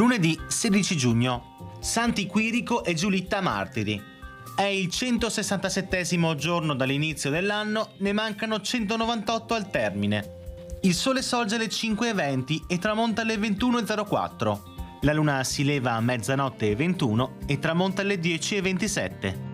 Lunedì 16 giugno. Santi Quirico e Giulitta martiri. È il 167° giorno dall'inizio dell'anno, ne mancano 198 al termine. Il sole sorge alle 5:20 e tramonta alle 21:04. La luna si leva a 00:21 e tramonta alle 10:27.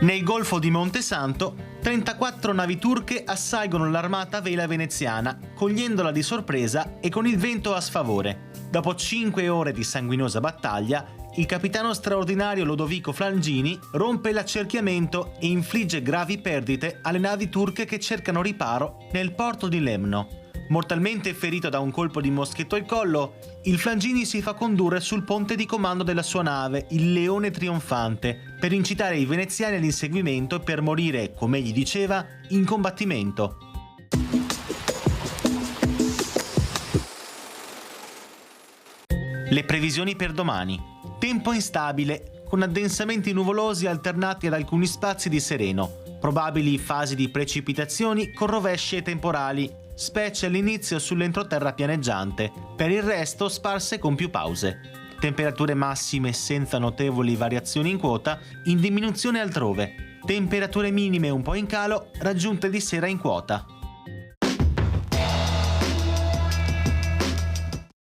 Nel Golfo di Montesanto, 34 navi turche assalgono l'armata a vela veneziana, cogliendola di sorpresa e con il vento a sfavore. Dopo 5 ore di sanguinosa battaglia, il capitano straordinario Lodovico Flangini rompe l'accerchiamento e infligge gravi perdite alle navi turche che cercano riparo nel porto di Lemno. Mortalmente ferito da un colpo di moschetto al collo, il Flangini si fa condurre sul ponte di comando della sua nave, il Leone Trionfante, per incitare i veneziani all'inseguimento e per morire, come egli diceva, in combattimento. Le previsioni per domani. Tempo instabile, con addensamenti nuvolosi alternati ad alcuni spazi di sereno, probabili fasi di precipitazioni con rovesci e temporali, specie all'inizio sull'entroterra pianeggiante, per il resto sparse con più pause. Temperature massime senza notevoli variazioni in quota, in diminuzione altrove. Temperature minime un po' in calo, raggiunte di sera in quota.